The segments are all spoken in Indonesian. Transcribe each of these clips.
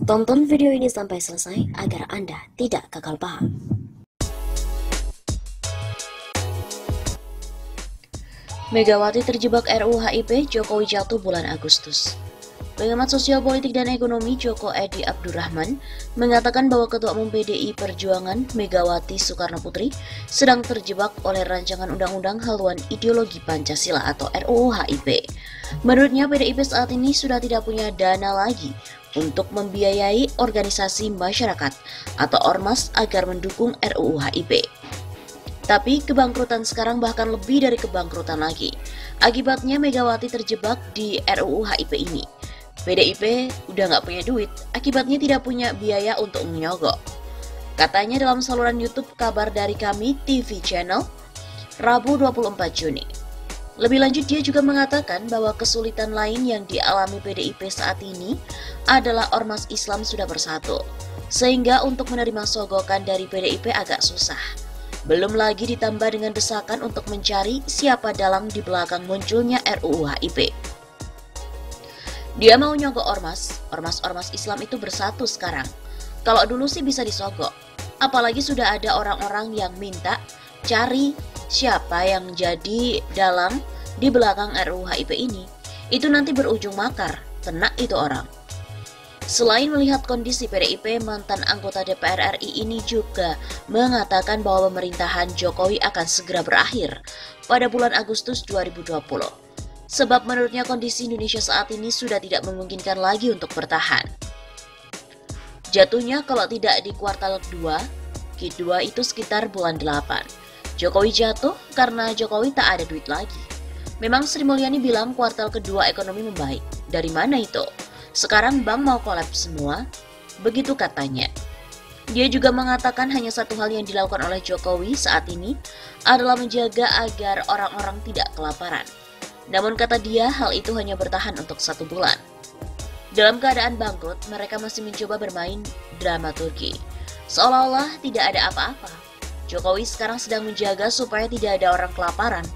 Tonton video ini sampai selesai agar Anda tidak gagal paham. Megawati terjebak RUU HIP, Jokowi jatuh bulan Agustus. Pengamat sosial politik dan ekonomi Joko Edi Abdurrahman mengatakan bahwa Ketua Umum PDI Perjuangan Megawati Soekarno Putri sedang terjebak oleh rancangan undang-undang haluan ideologi Pancasila atau RUU HIP. Menurutnya PDIP saat ini sudah tidak punya dana lagi untuk membiayai organisasi masyarakat atau ormas agar mendukung RUU HIP. Tapi kebangkrutan sekarang bahkan lebih dari kebangkrutan lagi. Akibatnya Megawati terjebak di RUU HIP ini. PDIP udah nggak punya duit, akibatnya tidak punya biaya untuk menyogok. Katanya dalam saluran YouTube Kabar Dari Kami TV Channel, Rabu 24 Juni. Lebih lanjut dia juga mengatakan bahwa kesulitan lain yang dialami PDIP saat ini adalah ormas Islam sudah bersatu, sehingga untuk menerima sogokan dari PDIP agak susah. Belum lagi ditambah dengan desakan untuk mencari siapa dalang di belakang munculnya RUU HIP. Dia mau nyogok ormas Islam itu bersatu sekarang. Kalau dulu sih bisa disogok, apalagi sudah ada orang-orang yang minta cari siapa yang jadi dalang di belakang RUU HIP ini. Itu nanti berujung makar, kena itu orang. Selain melihat kondisi PDIP, mantan anggota DPR RI ini juga mengatakan bahwa pemerintahan Jokowi akan segera berakhir pada bulan Agustus 2020. Sebab menurutnya kondisi Indonesia saat ini sudah tidak memungkinkan lagi untuk bertahan. Jatuhnya kalau tidak di kuartal 2, Q2 itu sekitar bulan 8. Jokowi jatuh karena Jokowi tak ada duit lagi. Memang Sri Mulyani bilang kuartal kedua ekonomi membaik. Dari mana itu? Sekarang bank mau kolaps semua? Begitu katanya. Dia juga mengatakan hanya satu hal yang dilakukan oleh Jokowi saat ini adalah menjaga agar orang-orang tidak kelaparan. Namun kata dia, hal itu hanya bertahan untuk 1 bulan. Dalam keadaan bangkrut, mereka masih mencoba bermain dramaturgi. Seolah-olah tidak ada apa-apa. Jokowi sekarang sedang menjaga supaya tidak ada orang kelaparan.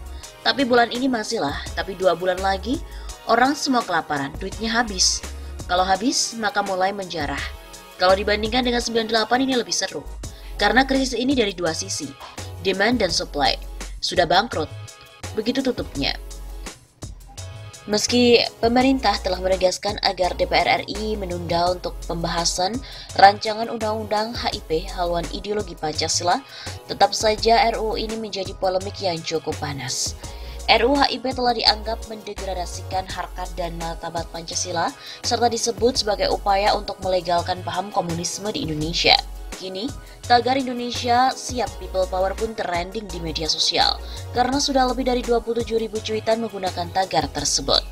Tapi bulan ini masihlah, tapi 2 bulan lagi, orang semua kelaparan, duitnya habis. Kalau habis, maka mulai menjarah. Kalau dibandingkan dengan 98 ini lebih seru. Karena krisis ini dari 2 sisi, demand dan supply. Sudah bangkrut. Begitu tutupnya. Meski pemerintah telah menegaskan agar DPR RI menunda untuk pembahasan rancangan undang-undang HIP haluan ideologi Pancasila, tetap saja RUU ini menjadi polemik yang cukup panas. RUU HIP telah dianggap mendegradasikan harkat dan martabat Pancasila serta disebut sebagai upaya untuk melegalkan paham komunisme di Indonesia. Kini, tagar Indonesia Siap People Power pun trending di media sosial karena sudah lebih dari 27.000 cuitan menggunakan tagar tersebut.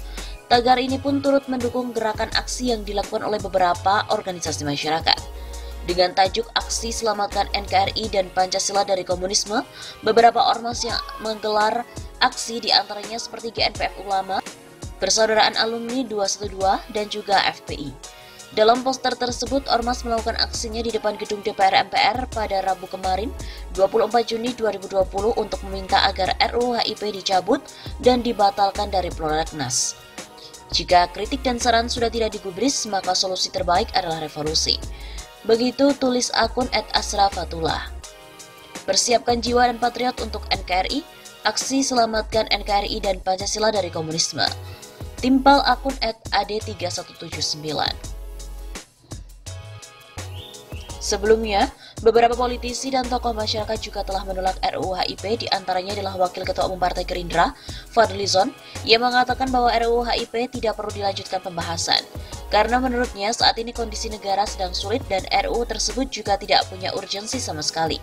Tagar ini pun turut mendukung gerakan aksi yang dilakukan oleh beberapa organisasi masyarakat. Dengan tajuk Aksi Selamatkan NKRI dan Pancasila dari Komunisme, beberapa ormas yang menggelar aksi diantaranya seperti GNPF Ulama, Persaudaraan Alumni 212, dan juga FPI. Dalam poster tersebut, ormas melakukan aksinya di depan gedung DPR MPR pada Rabu kemarin, 24 Juni 2020 untuk meminta agar RUU HIP dicabut dan dibatalkan dari prolegnas. Jika kritik dan saran sudah tidak digubris, maka solusi terbaik adalah revolusi. Begitu tulis akun @asrafatullah. Persiapkan jiwa dan patriot untuk NKRI, aksi selamatkan NKRI dan Pancasila dari komunisme. Timpal akun @ad3179. Sebelumnya, beberapa politisi dan tokoh masyarakat juga telah menolak RUU HIP, diantaranya adalah Wakil Ketua Umum Partai Gerindra, Fadly Zon, yang mengatakan bahwa RUU HIP tidak perlu dilanjutkan pembahasan. Karena menurutnya saat ini kondisi negara sedang sulit dan RUU tersebut juga tidak punya urgensi sama sekali.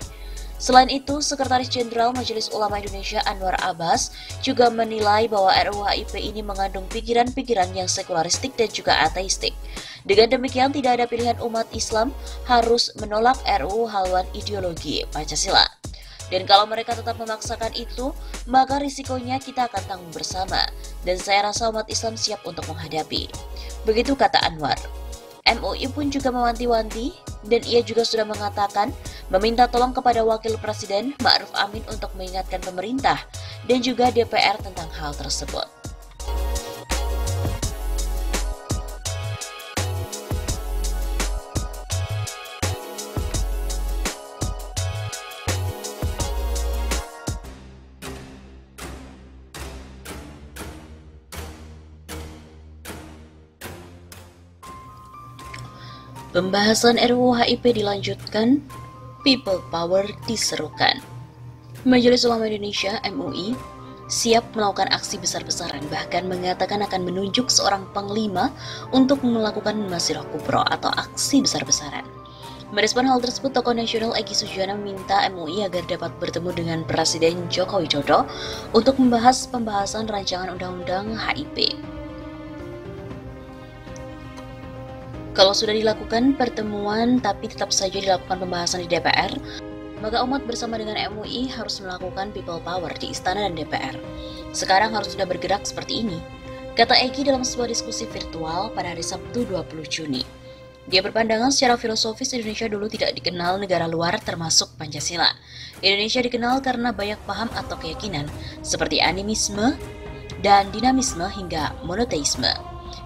Selain itu, Sekretaris Jenderal Majelis Ulama Indonesia Anwar Abbas juga menilai bahwa RUU HIP ini mengandung pikiran-pikiran yang sekularistik dan juga ateistik. Dengan demikian, tidak ada pilihan umat Islam harus menolak RUU haluan ideologi Pancasila. Dan kalau mereka tetap memaksakan itu, maka risikonya kita akan tanggung bersama. Dan saya rasa umat Islam siap untuk menghadapi. Begitu kata Anwar. MUI pun juga mewanti-wanti dan ia juga sudah mengatakan meminta tolong kepada Wakil Presiden Ma'ruf Amin untuk mengingatkan pemerintah dan juga DPR tentang hal tersebut. Pembahasan RUU HIP dilanjutkan, People Power diserukan. Majelis Ulama Indonesia (MUI) siap melakukan aksi besar-besaran, bahkan mengatakan akan menunjuk seorang panglima untuk melakukan Masirah Kubro atau aksi besar-besaran. Merespon hal tersebut, tokoh nasional Egy Sujana meminta MUI agar dapat bertemu dengan Presiden Joko Widodo untuk membahas pembahasan rancangan undang-undang HIP. Kalau sudah dilakukan pertemuan tapi tetap saja dilakukan pembahasan di DPR, maka umat bersama dengan MUI harus melakukan people power di Istana dan DPR. Sekarang harus sudah bergerak seperti ini, kata Egy dalam sebuah diskusi virtual pada hari Sabtu 20 Juni. Dia berpandangan secara filosofis Indonesia dulu tidak dikenal negara luar termasuk Pancasila. Indonesia dikenal karena banyak paham atau keyakinan seperti animisme dan dinamisme hingga monoteisme.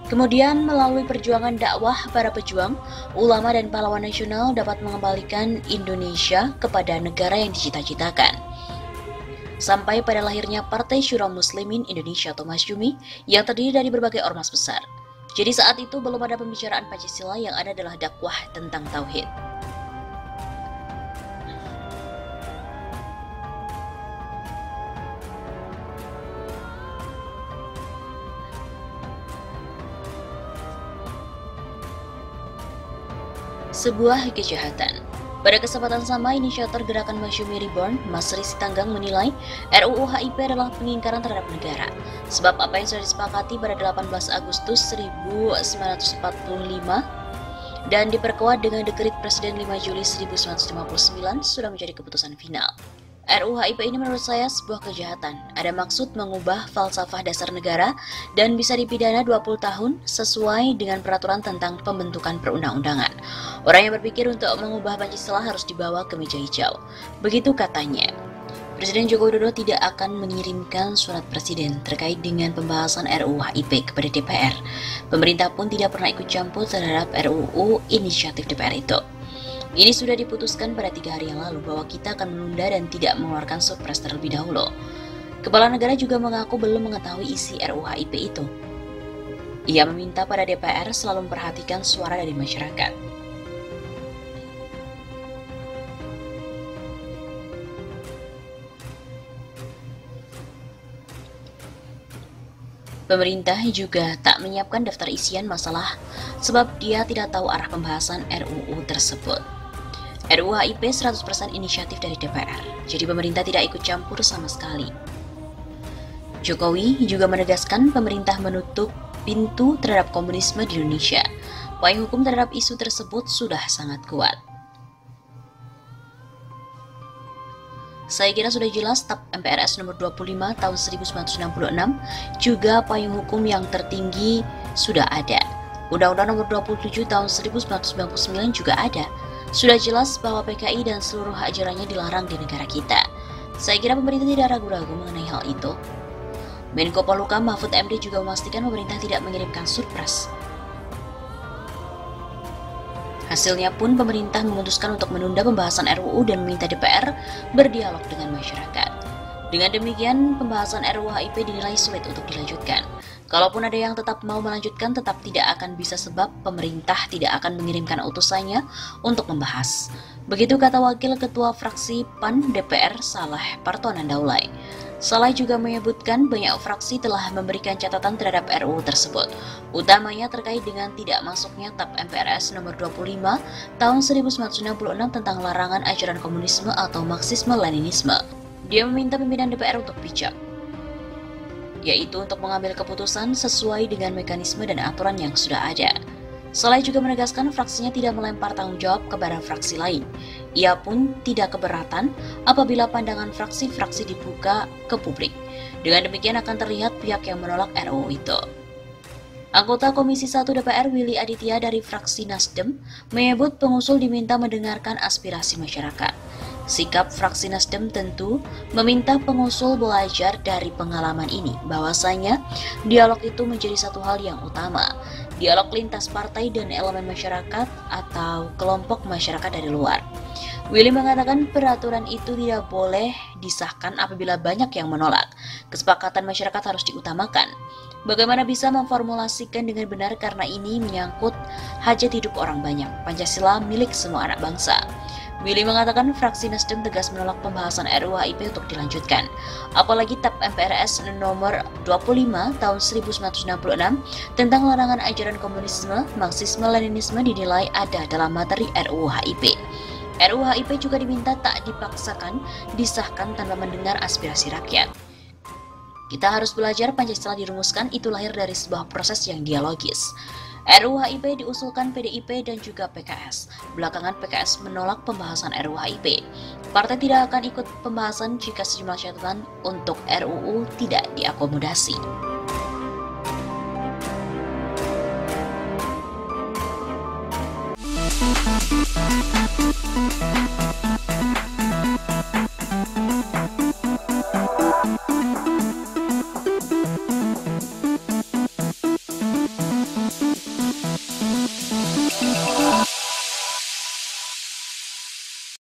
Kemudian melalui perjuangan dakwah para pejuang, ulama dan pahlawan nasional dapat mengembalikan Indonesia kepada negara yang dicita-citakan. Sampai pada lahirnya Partai Syura Muslimin Indonesia atau Masyumi yang terdiri dari berbagai ormas besar. Jadi saat itu belum ada pembicaraan Pancasila, yang ada adalah dakwah tentang tauhid. Sebuah kejahatan. Pada kesempatan sama, inisiator gerakan Masyumi Reborn, Mas Rizky Tanggang menilai RUU HIP adalah pengingkaran terhadap negara. Sebab apa yang sudah disepakati pada 18 Agustus 1945 dan diperkuat dengan dekret Presiden 5 Juli 1959 sudah menjadi keputusan final. RUU HIP ini menurut saya sebuah kejahatan. Ada maksud mengubah falsafah dasar negara dan bisa dipidana 20 tahun sesuai dengan peraturan tentang pembentukan perundang-undangan. Orang yang berpikir untuk mengubah Pancasila harus dibawa ke meja hijau. Begitu katanya. Presiden Joko Widodo tidak akan mengirimkan surat presiden terkait dengan pembahasan RUU HIP kepada DPR. Pemerintah pun tidak pernah ikut campur terhadap RUU inisiatif DPR itu. Ini sudah diputuskan pada 3 hari yang lalu bahwa kita akan menunda dan tidak mengeluarkan surpres terlebih dahulu. Kepala negara juga mengaku belum mengetahui isi RUU HIP itu. Ia meminta pada DPR selalu memperhatikan suara dari masyarakat. Pemerintah juga tak menyiapkan daftar isian masalah sebab dia tidak tahu arah pembahasan RUU tersebut. RUU HIP 100% inisiatif dari DPR, jadi pemerintah tidak ikut campur sama sekali. Jokowi juga menegaskan pemerintah menutup pintu terhadap komunisme di Indonesia. Payung hukum terhadap isu tersebut sudah sangat kuat. Saya kira sudah jelas TAP MPRS nomor 25 tahun 1966, juga payung hukum yang tertinggi sudah ada. Undang-Undang nomor 27 tahun 1999 juga ada. Sudah jelas bahwa PKI dan seluruh ajarannya dilarang di negara kita. Saya kira pemerintah tidak ragu-ragu mengenai hal itu. Menko Polhukam Mahfud MD juga memastikan pemerintah tidak mengirimkan surpres. Hasilnya pun pemerintah memutuskan untuk menunda pembahasan RUU dan meminta DPR berdialog dengan masyarakat. Dengan demikian, pembahasan RUU HIP dinilai sulit untuk dilanjutkan. Kalaupun ada yang tetap mau melanjutkan, tetap tidak akan bisa sebab pemerintah tidak akan mengirimkan utusannya untuk membahas. Begitu kata Wakil Ketua Fraksi PAN DPR Saleh Partonan Daulay. Saleh juga menyebutkan banyak fraksi telah memberikan catatan terhadap RUU tersebut, utamanya terkait dengan tidak masuknya TAP MPRS nomor 25 tahun 1966 tentang larangan ajaran komunisme atau Marxisme-Leninisme. Dia meminta pimpinan DPR untuk bijak, yaitu untuk mengambil keputusan sesuai dengan mekanisme dan aturan yang sudah ada. Saleh juga menegaskan fraksinya tidak melempar tanggung jawab kepada fraksi lain. Ia pun tidak keberatan apabila pandangan fraksi-fraksi dibuka ke publik. Dengan demikian akan terlihat pihak yang menolak RUU itu. Anggota Komisi 1 DPR Willy Aditya dari fraksi Nasdem menyebut pengusul diminta mendengarkan aspirasi masyarakat. Sikap fraksi Nasdem tentu meminta pengusul belajar dari pengalaman ini, bahwasanya dialog itu menjadi satu hal yang utama. Dialog lintas partai dan elemen masyarakat atau kelompok masyarakat dari luar. Willy mengatakan peraturan itu tidak boleh disahkan apabila banyak yang menolak. Kesepakatan masyarakat harus diutamakan. Bagaimana bisa memformulasikan dengan benar karena ini menyangkut hajat hidup orang banyak. Pancasila milik semua anak bangsa. Willy mengatakan fraksi Nasdem tegas menolak pembahasan RUU HIP untuk dilanjutkan. Apalagi TAP MPRS nomor 25 tahun 1966 tentang larangan ajaran komunisme, Marxisme, Leninisme dinilai ada dalam materi RUU HIP. RUU HIP juga diminta tak dipaksakan disahkan tanpa mendengar aspirasi rakyat. Kita harus belajar Pancasila dirumuskan itu lahir dari sebuah proses yang dialogis. RUU HIP diusulkan PDIP dan juga PKS. Belakangan PKS menolak pembahasan RUU HIP. Partai tidak akan ikut pembahasan jika sejumlah catatan untuk RUU tidak diakomodasi.